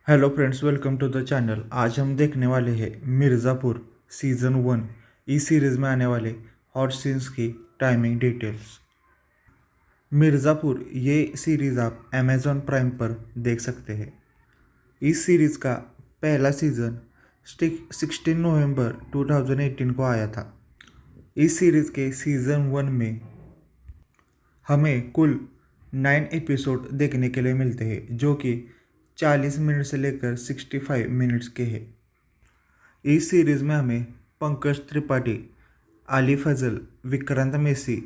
Hello friends, welcome to the channel. आज हम देखने वाले हैं मिर्ज़ापुर सीज़न 1 इस सीरीज़ में आने वाले हॉट सीन्स की टाइमिंग डिटेल्स। मिर्ज़ापुर ये सीरीज़ आप अमेज़ॉन प्राइम पर देख सकते हैं। इस सीरीज़ का पहला सीज़न 16 नवंबर 2018 को आया था। इस सीरीज़ के सीज़न 1 में हमें कुल 9 एपिसोड देखने के लिए मिलते हैं, जो कि 40 मिनट से लेकर 65 मिनट्स के हैं। इस सीरीज़ में हमें पंकज त्रिपाठी, आली फजल, विक्रांत मेसी,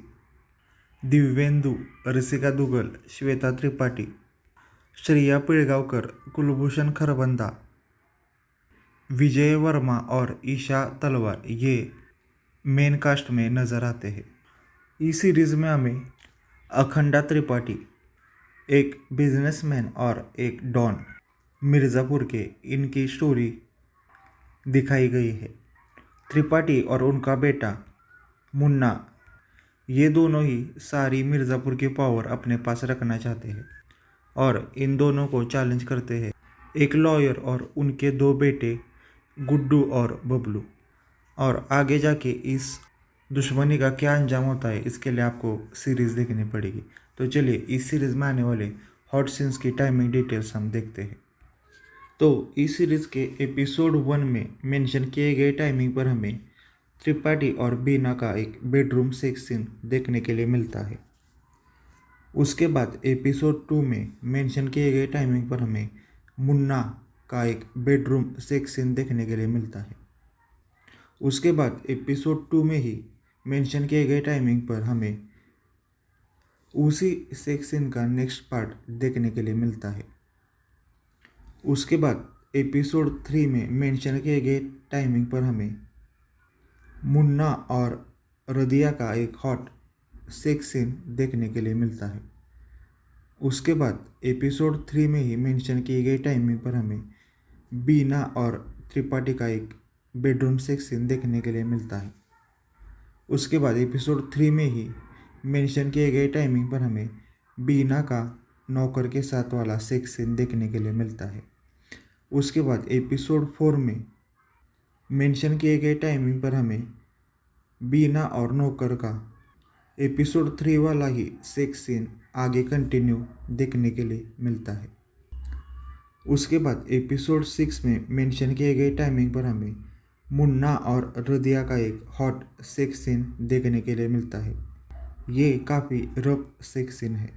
दिव्येंदु, रसिका दुगल, श्वेता त्रिपाठी, श्रेया पिळगावकर, कुलभूषण खरबंदा, विजय वर्मा और ईशा तलवार ये मेन कास्ट में नज़र आते हैं। इस सीरीज़ में हमें अखंडा त्रिपाठी, एक बिजनेसमैन और एक डॉन मिर्ज़ापुर के, इनकी स्टोरी दिखाई गई है। त्रिपाठी और उनका बेटा मुन्ना ये दोनों ही सारी मिर्ज़ापुर की पावर अपने पास रखना चाहते हैं और इन दोनों को चैलेंज करते हैं एक लॉयर और उनके दो बेटे गुड्डू और बबलू। और आगे जाके इस दुश्मनी का क्या अंजाम होता है, इसके लिए आपको सीरीज़ देखनी पड़ेगी। तो चलिए इस सीरीज़ में आने वाले हॉट सीन्स की टाइमिंग डिटेल्स हम देखते हैं। तो इस सीरीज़ के एपिसोड 1 में मेंशन किए गए टाइमिंग पर हमें त्रिपाठी और बीना का एक बेडरूम सेक्स सीन देखने के लिए मिलता है। उसके बाद एपिसोड 2 में मेंशन किए गए टाइमिंग पर हमें मुन्ना का एक बेडरूम सेक्स सीन देखने के लिए मिलता है। उसके बाद एपिसोड 2 में ही मेंशन किए गए टाइमिंग पर हमें उसी सेक्स सीन का नेक्स्ट पार्ट देखने के लिए मिलता है। उसके बाद एपिसोड 3 में मेंशन किए गए टाइमिंग पर हमें मुन्ना और रदिया का एक हॉट सेक्स सीन देखने के लिए मिलता है। उसके बाद एपिसोड 3 में ही मेंशन की गई टाइमिंग पर हमें बीना और त्रिपाठी का एक बेडरूम सेक्स सीन देखने के लिए मिलता है। उसके बाद एपिसोड 3 में ही मेंशन किए गए टाइमिंग पर हमें बीना का नौकर के साथ वाला सेक्स सीन देखने के लिए मिलता है। उसके बाद एपिसोड 4 में मेंशन किए गए टाइमिंग पर हमें बीना और नौकर का एपिसोड 3 वाला ही सेक्स सीन आगे कंटिन्यू देखने के लिए मिलता है। उसके बाद एपिसोड 6 में मेंशन किए गए टाइमिंग पर हमें मुन्ना और रदिया का एक हॉट सेक्स सीन देखने के लिए मिलता है। ये काफ़ी रफ सेक्स सीन है।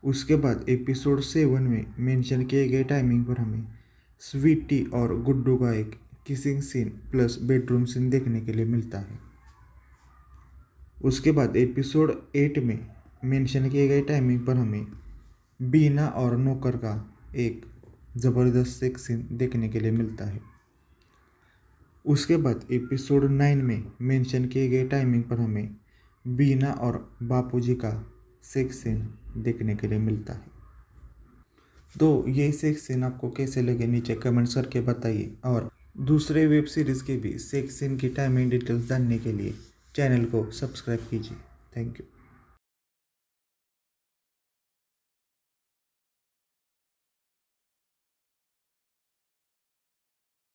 उसके बाद एपिसोड 7 में मेंशन किए गए टाइमिंग पर हमें स्वीटी और गुड्डू का एक kissing scene plus bedroom scene देखने के लिए मिलता है। उसके बाद एपिसोड 8 में मेंशन किए गए टाइमिंग पर हमें बीना और नौकर का एक ज़बरदस्त सेक्स सीन देखने के लिए मिलता है। उसके बाद एपिसोड 9 में मेंशन किए गए टाइमिंग पर हमें बीना और बापूजी का सेक्स सीन देखने के लिए मिलता है। तो ये सेक्स सीन आपको कैसे लगे नीचे कमेंट्स करके बताइए, और दूसरे वेब सीरीज़ के भी सेक्स सीन की टाइमिंग डिटेल्स जानने के लिए चैनल को सब्सक्राइब कीजिए। Thank you.